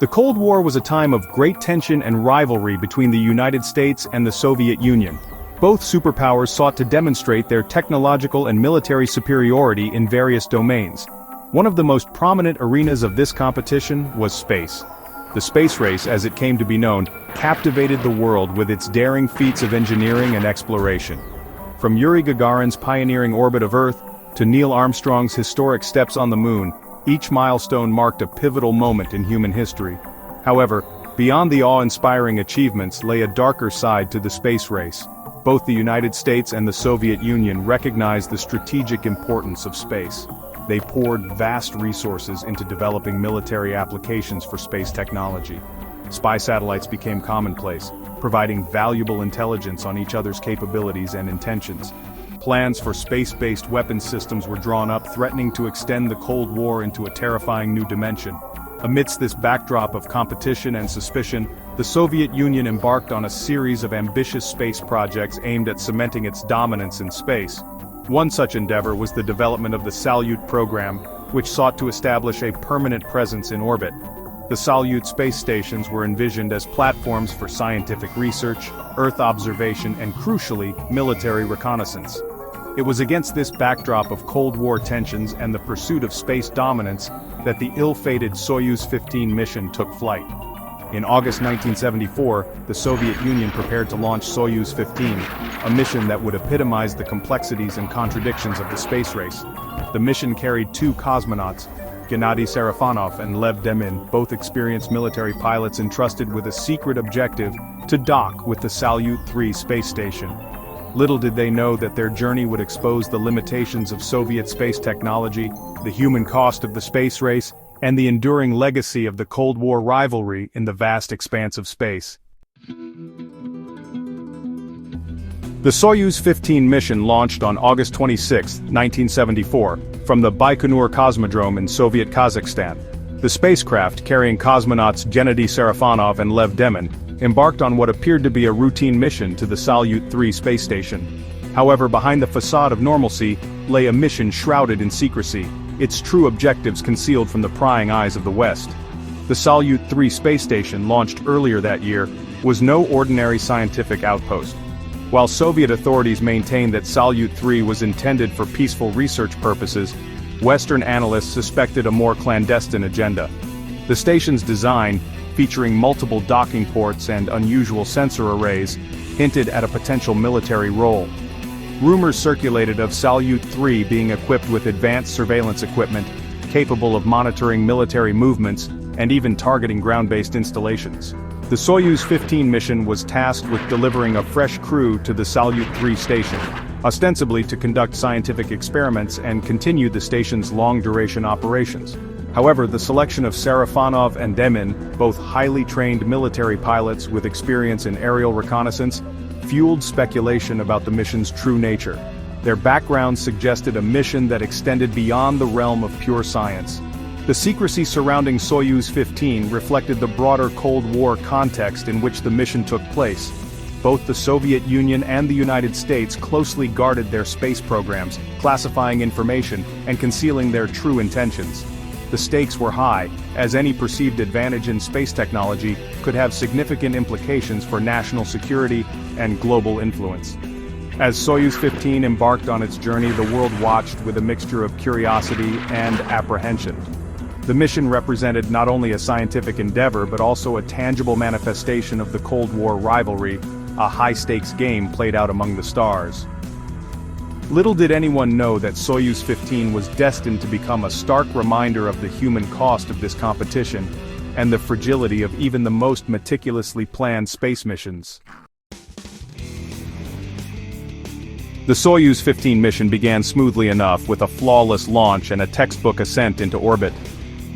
The Cold War was a time of great tension and rivalry between the United States and the Soviet Union. Both superpowers sought to demonstrate their technological and military superiority in various domains. One of the most prominent arenas of this competition was space. The space race, as it came to be known, captivated the world with its daring feats of engineering and exploration. From Yuri Gagarin's pioneering orbit of Earth to Neil Armstrong's historic steps on the moon, each milestone marked a pivotal moment in human history. However, beyond the awe-inspiring achievements lay a darker side to the space race. Both the United States and the Soviet Union recognized the strategic importance of space. They poured vast resources into developing military applications for space technology. Spy satellites became commonplace, providing valuable intelligence on each other's capabilities and intentions. Plans for space-based weapons systems were drawn up, threatening to extend the Cold War into a terrifying new dimension. Amidst this backdrop of competition and suspicion, the Soviet Union embarked on a series of ambitious space projects aimed at cementing its dominance in space. One such endeavor was the development of the Salyut program, which sought to establish a permanent presence in orbit. The Salyut space stations were envisioned as platforms for scientific research, Earth observation, and crucially, military reconnaissance. It was against this backdrop of Cold War tensions and the pursuit of space dominance that the ill-fated Soyuz 15 mission took flight. In August 1974, the Soviet Union prepared to launch Soyuz 15, a mission that would epitomize the complexities and contradictions of the space race. The mission carried two cosmonauts, Gennady Sarafanov and Lev Demin, both experienced military pilots entrusted with a secret objective to dock with the Salyut 3 space station. Little did they know that their journey would expose the limitations of Soviet space technology, the human cost of the space race, and the enduring legacy of the Cold War rivalry in the vast expanse of space. The Soyuz 15 mission launched on August 26, 1974, from the Baikonur Cosmodrome in Soviet Kazakhstan. The spacecraft, carrying cosmonauts Gennady Sarafanov and Lev Demin, embarked on what appeared to be a routine mission to the Salyut 3 space station. However, behind the facade of normalcy lay a mission shrouded in secrecy, its true objectives concealed from the prying eyes of the West. The Salyut 3 space station, launched earlier that year, was no ordinary scientific outpost. While Soviet authorities maintained that Salyut 3 was intended for peaceful research purposes, Western analysts suspected a more clandestine agenda. The station's design, featuring multiple docking ports and unusual sensor arrays, hinted at a potential military role. Rumors circulated of Salyut 3 being equipped with advanced surveillance equipment, capable of monitoring military movements and even targeting ground-based installations. The Soyuz 15 mission was tasked with delivering a fresh crew to the Salyut 3 station, ostensibly to conduct scientific experiments and continue the station's long-duration operations. However, the selection of Sarafanov and Demin, both highly trained military pilots with experience in aerial reconnaissance, fueled speculation about the mission's true nature. Their backgrounds suggested a mission that extended beyond the realm of pure science. The secrecy surrounding Soyuz 15 reflected the broader Cold War context in which the mission took place. Both the Soviet Union and the United States closely guarded their space programs, classifying information and concealing their true intentions. The stakes were high, as any perceived advantage in space technology could have significant implications for national security and global influence. As Soyuz 15 embarked on its journey, the world watched with a mixture of curiosity and apprehension. The mission represented not only a scientific endeavor but also a tangible manifestation of the Cold War rivalry, a high-stakes game played out among the stars. Little did anyone know that Soyuz 15 was destined to become a stark reminder of the human cost of this competition and the fragility of even the most meticulously planned space missions. The Soyuz 15 mission began smoothly enough, with a flawless launch and a textbook ascent into orbit.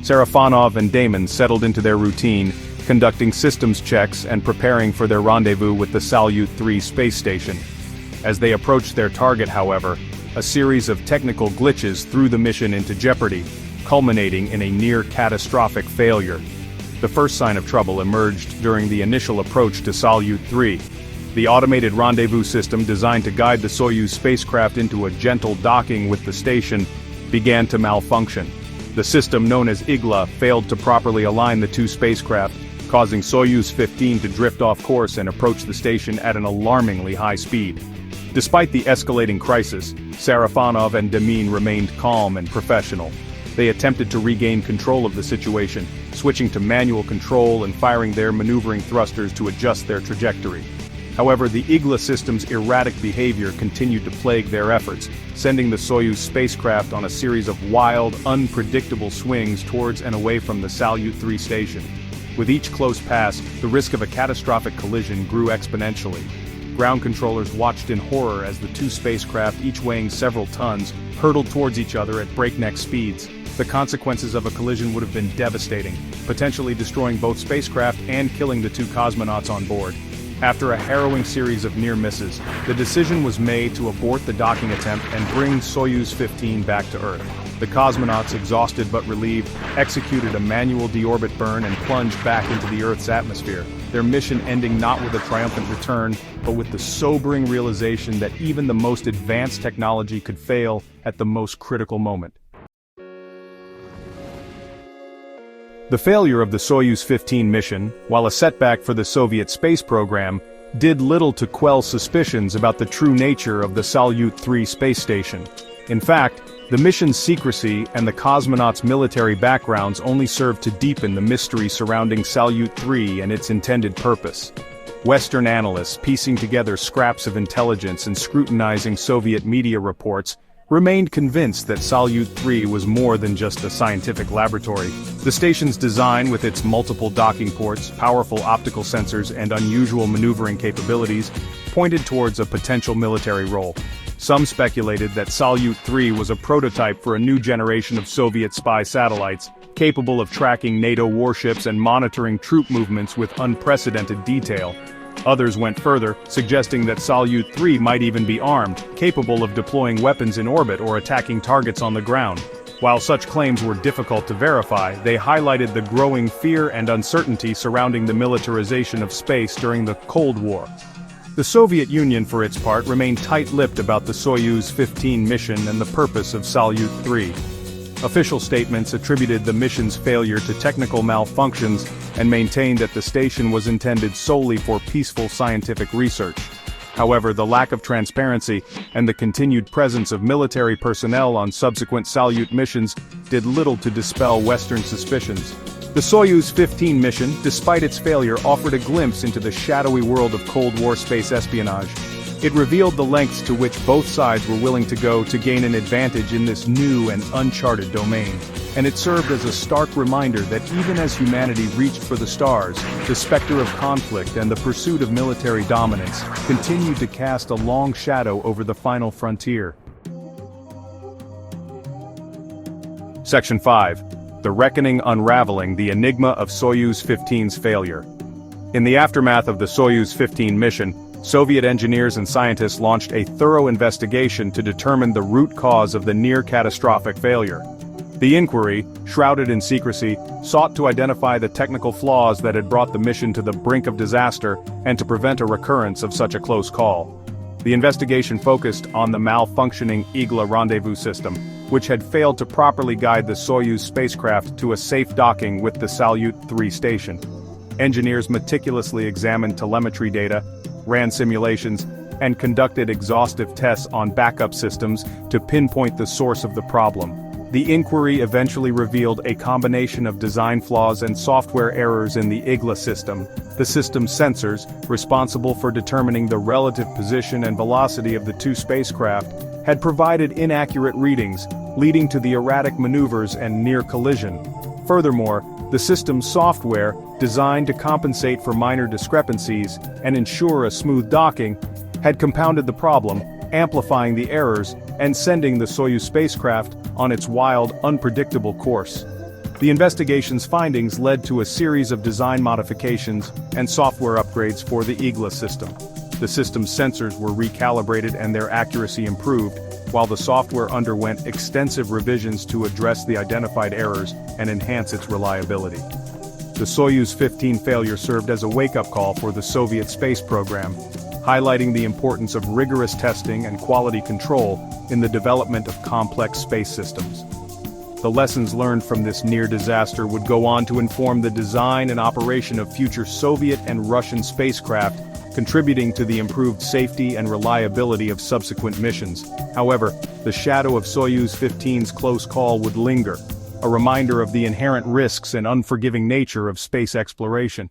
Sarafanov and Demin settled into their routine, conducting systems checks and preparing for their rendezvous with the Salyut 3 space station. As they approached their target, however, a series of technical glitches threw the mission into jeopardy, culminating in a near-catastrophic failure. The first sign of trouble emerged during the initial approach to Salyut 3. The automated rendezvous system designed to guide the Soyuz spacecraft into a gentle docking with the station began to malfunction. The system, known as Igla, failed to properly align the two spacecraft, causing Soyuz 15 to drift off course and approach the station at an alarmingly high speed. Despite the escalating crisis, Sarafonov and Demine remained calm and professional. They attempted to regain control of the situation, switching to manual control and firing their maneuvering thrusters to adjust their trajectory. However, the Igla system's erratic behavior continued to plague their efforts, sending the Soyuz spacecraft on a series of wild, unpredictable swings towards and away from the Salyut 3 station. With each close pass, the risk of a catastrophic collision grew exponentially. Ground controllers watched in horror as the two spacecraft, each weighing several tons, hurtled towards each other at breakneck speeds. The consequences of a collision would have been devastating, potentially destroying both spacecraft and killing the two cosmonauts on board. After a harrowing series of near misses, the decision was made to abort the docking attempt and bring Soyuz 15 back to Earth. The cosmonauts, exhausted but relieved, executed a manual deorbit burn and plunged back into the Earth's atmosphere, their mission ending not with a triumphant return, but with the sobering realization that even the most advanced technology could fail at the most critical moment. The failure of the Soyuz 15 mission, while a setback for the Soviet space program, did little to quell suspicions about the true nature of the Salyut 3 space station. In fact, the mission's secrecy and the cosmonauts' military backgrounds only served to deepen the mystery surrounding Salyut 3 and its intended purpose. Western analysts, piecing together scraps of intelligence and scrutinizing Soviet media reports, remained convinced that Salyut 3 was more than just a scientific laboratory. The station's design, with its multiple docking ports, powerful optical sensors, and unusual maneuvering capabilities, pointed towards a potential military role. Some speculated that Salyut 3 was a prototype for a new generation of Soviet spy satellites, capable of tracking NATO warships and monitoring troop movements with unprecedented detail. Others went further, suggesting that Salyut 3 might even be armed, capable of deploying weapons in orbit or attacking targets on the ground. While such claims were difficult to verify, they highlighted the growing fear and uncertainty surrounding the militarization of space during the Cold War. The Soviet Union, for its part, remained tight-lipped about the Soyuz 15 mission and the purpose of Salyut 3. Official statements attributed the mission's failure to technical malfunctions and maintained that the station was intended solely for peaceful scientific research. However, the lack of transparency and the continued presence of military personnel on subsequent Salyut missions did little to dispel Western suspicions. The Soyuz 15 mission, despite its failure, offered a glimpse into the shadowy world of Cold War space espionage. It revealed the lengths to which both sides were willing to go to gain an advantage in this new and uncharted domain. And it served as a stark reminder that even as humanity reached for the stars, the specter of conflict and the pursuit of military dominance continued to cast a long shadow over the final frontier. Section 5. The Reckoning Unraveling the Enigma of Soyuz 15's Failure. In the aftermath of the Soyuz 15 mission, Soviet engineers and scientists launched a thorough investigation to determine the root cause of the near-catastrophic failure. The inquiry, shrouded in secrecy, sought to identify the technical flaws that had brought the mission to the brink of disaster and to prevent a recurrence of such a close call. The investigation focused on the malfunctioning Igla rendezvous system, which had failed to properly guide the Soyuz spacecraft to a safe docking with the Salyut 3 station. Engineers meticulously examined telemetry data, ran simulations, and conducted exhaustive tests on backup systems to pinpoint the source of the problem. The inquiry eventually revealed a combination of design flaws and software errors in the Igla system. The system's sensors, responsible for determining the relative position and velocity of the two spacecraft, had provided inaccurate readings, leading to the erratic maneuvers and near collision. Furthermore, the system's software, designed to compensate for minor discrepancies and ensure a smooth docking, had compounded the problem, amplifying the errors and sending the Soyuz spacecraft on its wild, unpredictable course. The investigation's findings led to a series of design modifications and software upgrades for the Igla system. The system's sensors were recalibrated and their accuracy improved, while the software underwent extensive revisions to address the identified errors and enhance its reliability. The Soyuz 15 failure served as a wake-up call for the Soviet space program, highlighting the importance of rigorous testing and quality control in the development of complex space systems. The lessons learned from this near disaster would go on to inform the design and operation of future Soviet and Russian spacecraft, contributing to the improved safety and reliability of subsequent missions. However, the shadow of Soyuz 15's close call would linger, a reminder of the inherent risks and unforgiving nature of space exploration.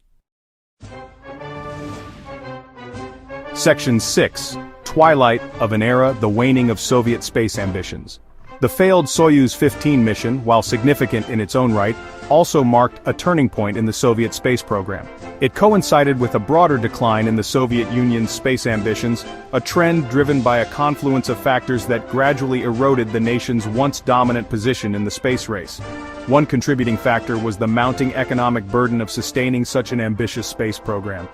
Section 6. Twilight of an Era: The Waning of Soviet Space Ambitions. The failed Soyuz 15 mission, while significant in its own right, also marked a turning point in the Soviet space program. It coincided with a broader decline in the Soviet Union's space ambitions, a trend driven by a confluence of factors that gradually eroded the nation's once dominant position in the space race. One contributing factor was the mounting economic burden of sustaining such an ambitious space program.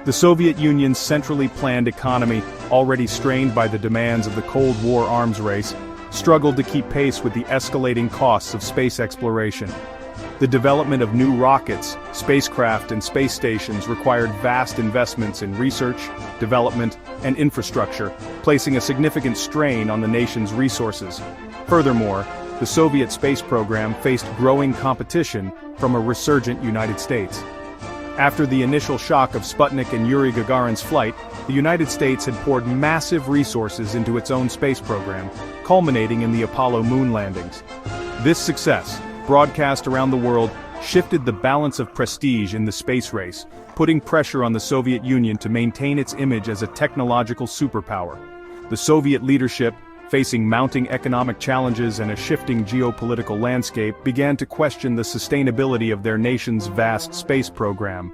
The Soviet Union's centrally planned economy, already strained by the demands of the Cold War arms race, struggled to keep pace with the escalating costs of space exploration. The development of new rockets, spacecraft and space stations required vast investments in research, development, and infrastructure, placing a significant strain on the nation's resources. Furthermore, the Soviet space program faced growing competition from a resurgent United States. After the initial shock of Sputnik and Yuri Gagarin's flight, the United States had poured massive resources into its own space program, culminating in the Apollo moon landings. This success, broadcast around the world, shifted the balance of prestige in the space race, putting pressure on the Soviet Union to maintain its image as a technological superpower. The Soviet leadership, facing mounting economic challenges and a shifting geopolitical landscape, began to question the sustainability of their nation's vast space program.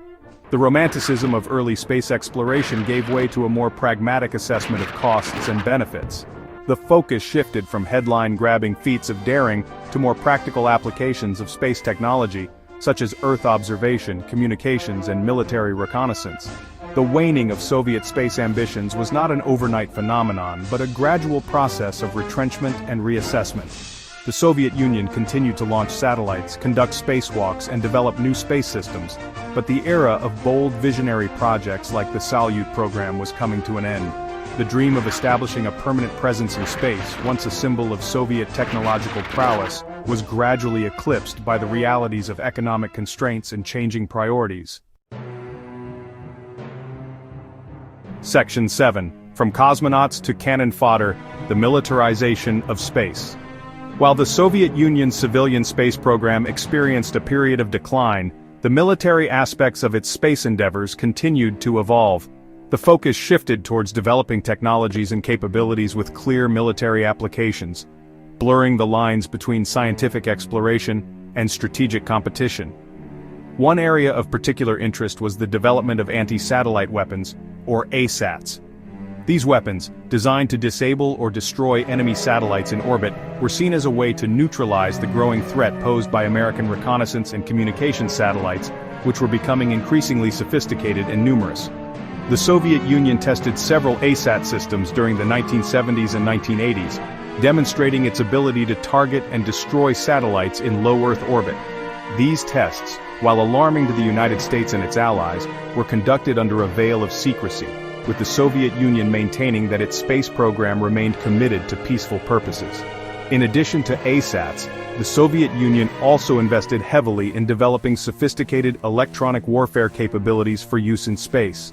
The romanticism of early space exploration gave way to a more pragmatic assessment of costs and benefits. The focus shifted from headline-grabbing feats of daring to more practical applications of space technology, such as Earth observation, communications, and military reconnaissance. The waning of Soviet space ambitions was not an overnight phenomenon, but a gradual process of retrenchment and reassessment. The Soviet Union continued to launch satellites, conduct spacewalks, and develop new space systems, but the era of bold visionary projects like the Salyut program was coming to an end. The dream of establishing a permanent presence in space, once a symbol of Soviet technological prowess, was gradually eclipsed by the realities of economic constraints and changing priorities. Section 7. From Cosmonauts to Cannon Fodder: The Militarization of Space. While the Soviet Union's civilian space program experienced a period of decline, the military aspects of its space endeavors continued to evolve. The focus shifted towards developing technologies and capabilities with clear military applications, blurring the lines between scientific exploration and strategic competition. One area of particular interest was the development of anti-satellite weapons, or ASATs. These weapons, designed to disable or destroy enemy satellites in orbit, were seen as a way to neutralize the growing threat posed by American reconnaissance and communications satellites, which were becoming increasingly sophisticated and numerous. The Soviet Union tested several ASAT systems during the 1970s and 1980s, demonstrating its ability to target and destroy satellites in low Earth orbit. These tests, while alarming to the United States and its allies, were conducted under a veil of secrecy, with the Soviet Union maintaining that its space program remained committed to peaceful purposes. In addition to ASATs, the Soviet Union also invested heavily in developing sophisticated electronic warfare capabilities for use in space.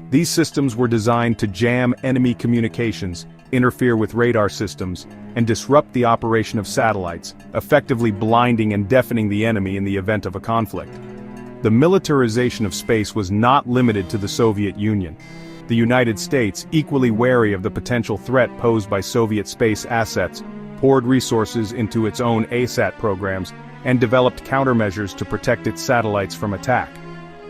These systems were designed to jam enemy communications, interfere with radar systems, and disrupt the operation of satellites, effectively blinding and deafening the enemy in the event of a conflict. The militarization of space was not limited to the Soviet Union. The United States, equally wary of the potential threat posed by Soviet space assets, poured resources into its own ASAT programs and developed countermeasures to protect its satellites from attack.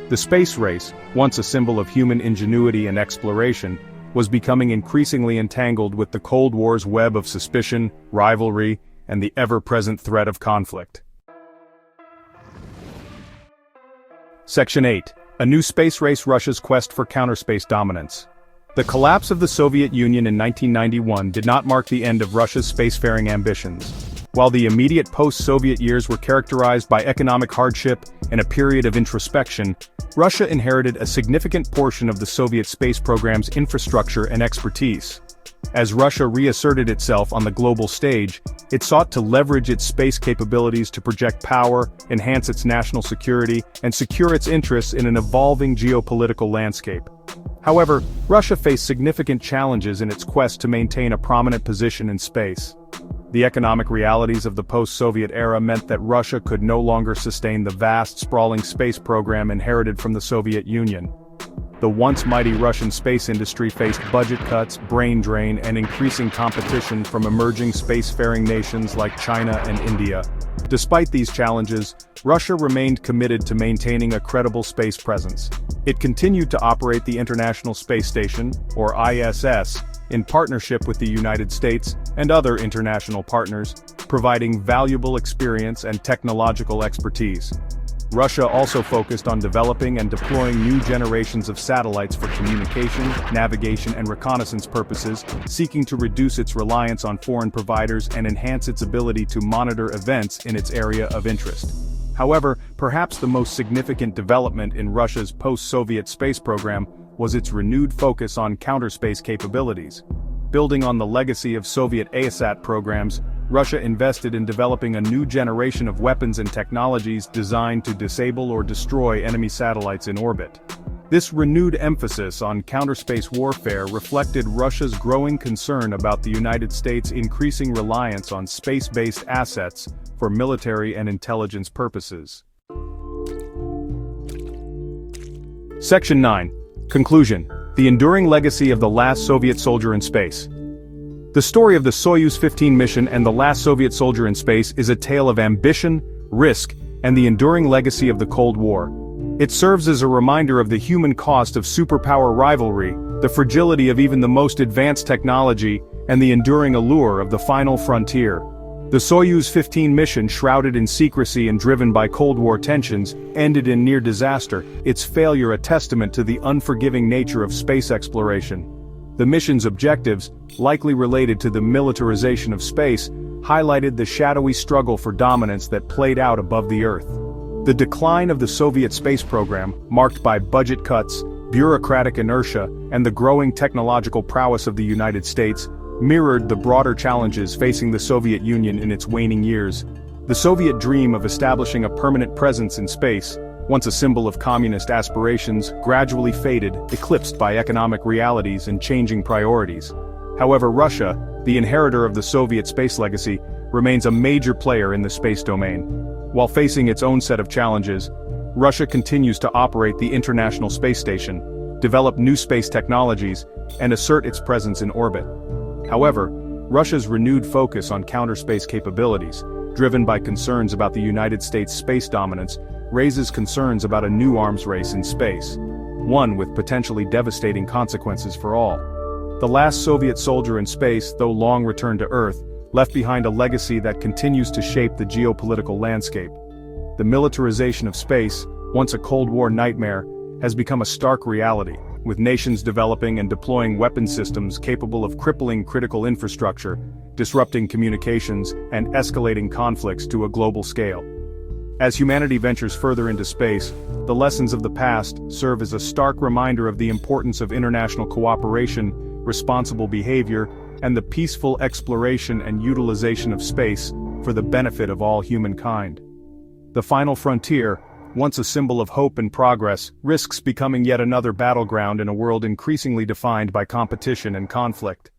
The space race, once a symbol of human ingenuity and exploration, was becoming increasingly entangled with the Cold War's web of suspicion, rivalry, and the ever-present threat of conflict. Section 8. A New Space Race: Russia's Quest for Counterspace Dominance. The collapse of the Soviet Union in 1991 did not mark the end of Russia's spacefaring ambitions. While the immediate post-Soviet years were characterized by economic hardship and a period of introspection, Russia inherited a significant portion of the Soviet space program's infrastructure and expertise. As Russia reasserted itself on the global stage, it sought to leverage its space capabilities to project power, enhance its national security, and secure its interests in an evolving geopolitical landscape. However, Russia faced significant challenges in its quest to maintain a prominent position in space. The economic realities of the post-Soviet era meant that Russia could no longer sustain the vast, sprawling space program inherited from the Soviet Union. The once mighty Russian space industry faced budget cuts, brain drain, and increasing competition from emerging spacefaring nations like China and India. Despite these challenges, Russia remained committed to maintaining a credible space presence. It continued to operate the International Space Station, or ISS, in partnership with the United States and other international partners, providing valuable experience and technological expertise. Russia also focused on developing and deploying new generations of satellites for communication, navigation, and reconnaissance purposes, seeking to reduce its reliance on foreign providers and enhance its ability to monitor events in its area of interest. However, perhaps the most significant development in Russia's post-Soviet space program was its renewed focus on counterspace capabilities. Building on the legacy of Soviet ASAT programs, Russia invested in developing a new generation of weapons and technologies designed to disable or destroy enemy satellites in orbit. This renewed emphasis on counterspace warfare reflected Russia's growing concern about the United States' increasing reliance on space-based assets for military and intelligence purposes. Section 9. Conclusion: The enduring legacy of the last Soviet soldier in space. The story of the Soyuz 15 mission and the last Soviet soldier in space is a tale of ambition, risk, and the enduring legacy of the Cold War. It serves as a reminder of the human cost of superpower rivalry, the fragility of even the most advanced technology, and the enduring allure of the final frontier. The Soyuz 15 mission, shrouded in secrecy and driven by Cold War tensions, ended in near disaster, its failure a testament to the unforgiving nature of space exploration. The mission's objectives, likely related to the militarization of space, highlighted the shadowy struggle for dominance that played out above the Earth. The decline of the Soviet space program, marked by budget cuts, bureaucratic inertia, and the growing technological prowess of the United States, mirrored the broader challenges facing the Soviet Union in its waning years. The Soviet dream of establishing a permanent presence in space, once a symbol of communist aspirations, gradually faded, eclipsed by economic realities and changing priorities. However, Russia, the inheritor of the Soviet space legacy, remains a major player in the space domain. While facing its own set of challenges, Russia continues to operate the International Space Station, develop new space technologies, and assert its presence in orbit. However, Russia's renewed focus on counterspace capabilities, driven by concerns about the United States' space dominance, raises concerns about a new arms race in space, one with potentially devastating consequences for all. The last Soviet soldier in space, though long returned to Earth, left behind a legacy that continues to shape the geopolitical landscape. The militarization of space, once a Cold War nightmare, has become a stark reality, with nations developing and deploying weapon systems capable of crippling critical infrastructure, disrupting communications, and escalating conflicts to a global scale. As humanity ventures further into space, the lessons of the past serve as a stark reminder of the importance of international cooperation, responsible behavior, and the peaceful exploration and utilization of space for the benefit of all humankind. The final frontier, once a symbol of hope and progress, risks becoming yet another battleground in a world increasingly defined by competition and conflict.